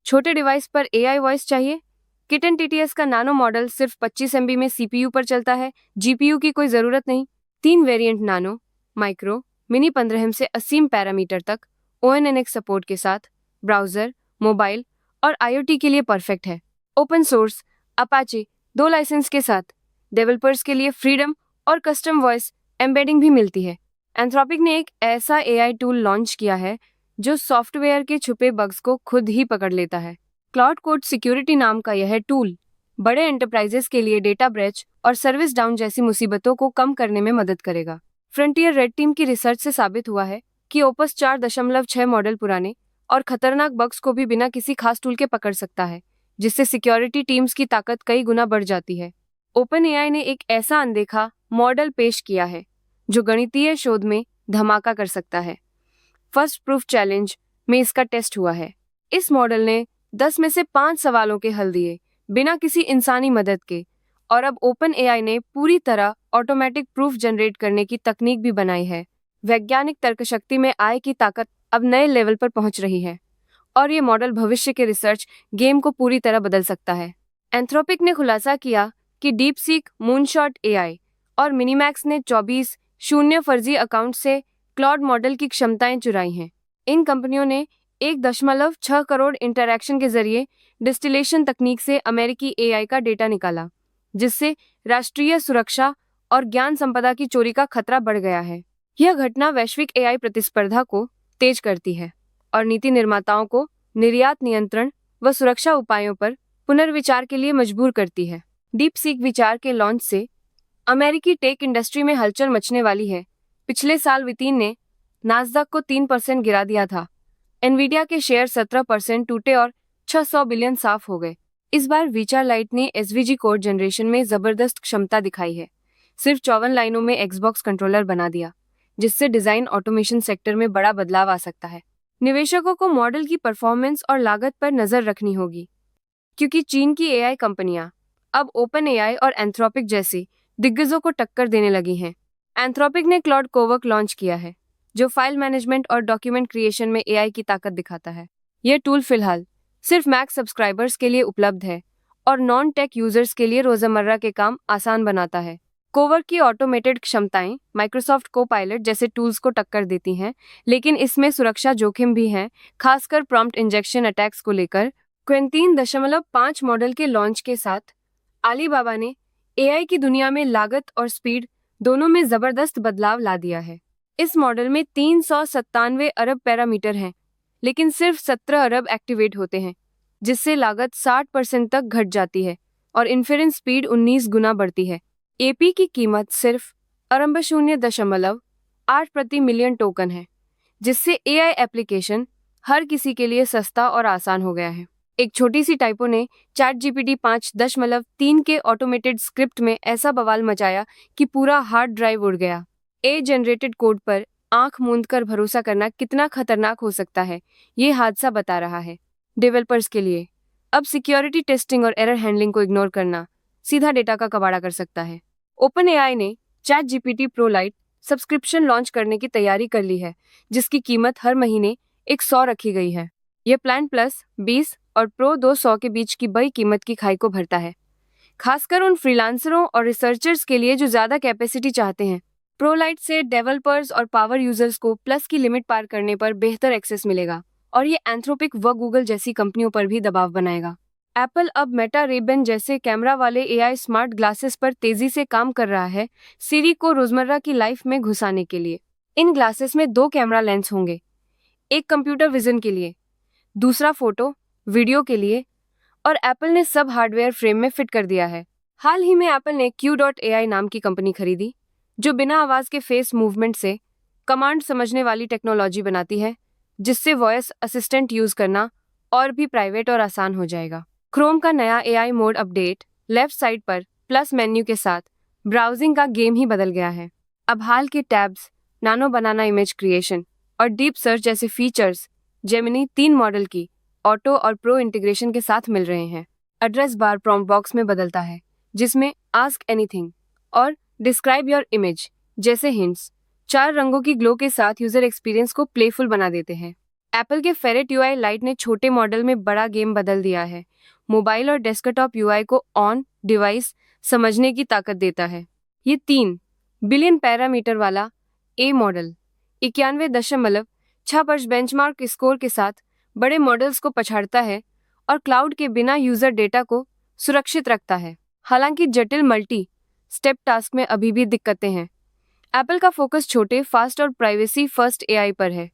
छोटे डिवाइस पर AI voice चाहिए? किटन TTS का नानो मॉडल सिर्फ 25 MB में CPU पर चलता है, GPU की कोई ज़रूरत नहीं। 3 वेरिएंट नानो, माइक्रो, मिनी 15 से असीम पैरामीटर तक ONNX सपोर्ट के साथ ब्राउज़र, मोबाइल और IoT के लिए परफेक्ट है। ओपन सोर्स, अपाचे 2 लाइसेंस के साथ डेवलपर्स के लिए फ्रीडम और कस्टम वॉइस एम्बेडिंग भी मिलती है। एंथ्रोपिक ने एक ऐसा AI टूल लॉन्च किया है जो सॉफ्टवेयर के छुपे बग्स को खुद ही पकड़ लेता है। क्लाउड कोड सिक्योरिटी नाम का यह टूल बड़े एंटरप्राइजेस के लिए डेटा ब्रेच और सर्विस डाउन जैसी मुसीबतों को कम करने में मदद करेगा। फ्रंटियर रेड टीम की रिसर्च से साबित हुआ है कि ओपस 4.6 मॉडल पुराने और खतरनाक बग्स को भी बिना किसी खास टूल के पकड़ सकता है, जिससे सिक्योरिटी टीम्स की ताकत कई गुना बढ़ जाती है। OpenAI ने एक ऐसा अनदेखा मॉडल पेश किया है जो गणितीय शोध में धमाका कर सकता है। फर्स्ट प्रूफ चैलेंज में इसका टेस्ट हुआ है। इस मॉडल ने 10 में से 5 सवालों के हल दिए बिना किसी इंसानी मदद के, और अब OpenAI ने पूरी तरह ऑटोमेटिक प्रूफ जनरेट करने की तकनीक भी बनाई है। वैज्ञानिक तर्कशक्ति में AI की ताकत अब नए लेवल पर पहुंच रही है और ये मॉडल भविष्य के रिसर्च गेम को पूरी तरह बदल सकता है। एंथ्रोपिक ने खुलासा किया कि डीपसीक, मूनशॉट AI और मिनीमैक्स ने 24 शून्य फर्जी अकाउंट से क्लॉड मॉडल की क्षमताएं चुराई हैं। इन कंपनियों ने 1.6 करोड़ इंटरैक्शन के जरिए डिस्टिलेशन तकनीक से अमेरिकी AI का डेटा निकाला, जिससे राष्ट्रीय सुरक्षा और ज्ञान संपदा की चोरी का खतरा बढ़ गया है। यह घटना वैश्विक AI प्रतिस्पर्धा को तेज करती है और नीति निर्माताओं को निर्यात नियंत्रण व सुरक्षा उपायों पर पुनर्विचार के लिए मजबूर करती है। डीपसीक विचार के लॉन्च से अमेरिकी टेक इंडस्ट्री में हलचल मचने वाली है। पिछले साल वितीन ने नास्डक को 3% गिरा दिया था। एनवीडिया के शेयर 17% टूटे और 600 बिलियन साफ हो गए। इस बार विचार लाइट ने SVG कोड जनरेशन में जबरदस्त क्षमता दिखाई है। सिर्फ 54 लाइनों में Xbox कंट्रोलर बना दिया, जिससे डिजाइन ऑटोमेशन सेक्टर में बड़ा बदलाव आ सकता है। निवेशकों को मॉडल की परफॉर्मेंस और लागत पर नजर रखनी होगी, क्योंकि चीन की AI कंपनियां अब OpenAI और एंथ्रोपिक जैसी दिग्गजों को टक्कर देने लगी हैं। एंथ्रोपिक ने क्लॉड कोवर्क लॉन्च किया है, जो फाइल मैनेजमेंट और डॉक्यूमेंट क्रिएशन में AI की ताकत दिखाता है। यह टूल फिलहाल सिर्फ मैक सब्सक्राइबर्स के लिए उपलब्ध है और नॉन टेक यूजर्स के लिए रोजमर्रा के काम आसान बनाता है। कोवर्क की ऑटोमेटेड क्षमताएं माइक्रोसॉफ्ट कोपायलट जैसे टूल्स को टक्कर देती हैं, लेकिन इसमें सुरक्षा जोखिम भी हैं, खासकर प्रॉम्प्ट इंजेक्शन अटैक्स को लेकर। क्वेन 3.5 मॉडल के लॉन्च के साथ अलीबाबा ने AI की दुनिया में लागत और स्पीड दोनों में जबरदस्त बदलाव ला दिया है। इस मॉडल में 397 अरब पैरामीटर हैं, लेकिन सिर्फ 17 अरब एक्टिवेट होते हैं, जिससे लागत 60% तक घट जाती है और इन्फेरेंस स्पीड 19 गुना बढ़ती है। AP की कीमत सिर्फ अरब 0.8 प्रति मिलियन टोकन है, जिससे AI एप्लीकेशन हर किसी के लिए सस्ता और आसान हो गया है। एक छोटी सी टाइपो ने ChatGPT 5.3 के ऑटोमेटेड स्क्रिप्ट में ऐसा बवाल मचाया कि पूरा हार्ड ड्राइव उड़ गया। AI जनरेटेड कोड पर आंख मूंद कर भरोसा करना कितना खतरनाक हो सकता है, ये हादसा बता रहा है। डेवलपर्स के लिए अब सिक्योरिटी टेस्टिंग और एरर हैंडलिंग को इग्नोर करना सीधा डेटा का कबाड़ा कर सकता है। OpenAI ने ChatGPT Pro Lite subscription launch करने की तैयारी कर ली है, जिसकी कीमत हर महीने 100 रखी गई है। यह प्लान प्लस 20 और प्रो 200 के बीच की बड़ी कीमत की खाई को भरता है, खासकर उन फ्रीलांसरों और रिसर्चर्स के लिए जो ज़्यादा कैपेसिटी चाहते हैं। प्रो लाइट से डेवलपर्स और पावर यूजर्स को प्लस की लिमिट पार करने पर बेहतर एक्सेस मिलेगा, और ये एंथ्रोपिक व गूगल जैसी कंपनियों पर भी दबाव बनाएगा। एप्पल अब मेटा रेबन जैसे कैमरा वाले AI स्मार्ट ग्लासेस पर तेजी से काम कर रहा है, सीरी को रोजमर्रा की लाइफ में घुसाने के लिए। इन ग्लासेस में 2 कैमरा लेंस होंगे, एक कंप्यूटर विजन के लिए, दूसरा फोटो वीडियो के लिए, और एप्पल ने सब हार्डवेयर फ्रेम में फिट कर दिया है। हाल ही में एप्पल ने Q.AI नाम की कंपनी खरीदी, जो बिना आवाज के फेस मूवमेंट से कमांड समझने वाली टेक्नोलॉजी बनाती है, जिससे वॉइस असिस्टेंट यूज करना और भी प्राइवेट और आसान हो जाएगा। क्रोम का नया AI mode update left side पर प्लस मेन्यू के साथ ब्राउजिंग का गेम ही बदल गया है। अब हाल के टैब्स, नानो बनाना इमेज क्रिएशन और डीप सर्च जैसे फीचर्स जेमिनी 3 मॉडल की ऑटो और प्रो इंटीग्रेशन के साथ मिल रहे हैं। एड्रेस बार प्रॉम्प्ट बॉक्स में बदलता है, जिसमें आस्क एनीथिंग और डिस्क्राइब योर इमेज जैसे हिंट्स 4 रंगों की ग्लो के साथ यूजर एक्सपीरियंस को प्लेफुल बना देते हैं। एप्पल के फेरेट यूआई लाइट ने छोटे मॉडल में बड़ा गेम बदल दिया है। मोबाइल और डेस्कटॉप यूआई को ऑन डिवाइस समझने की ताकत देता है। ये 3 बिलियन पैरामीटर वाला ए मॉडल 91.6% बेंचमार्क स्कोर के साथ बड़े मॉडल्स को पछाड़ता है और क्लाउड के बिना यूजर डेटा को सुरक्षित रखता है। हालांकि जटिल मल्टी स्टेप टास्क में अभी भी दिक्कतें हैं। एप्पल का फोकस छोटे, फास्ट और प्राइवेसी फर्स्ट एआई पर है।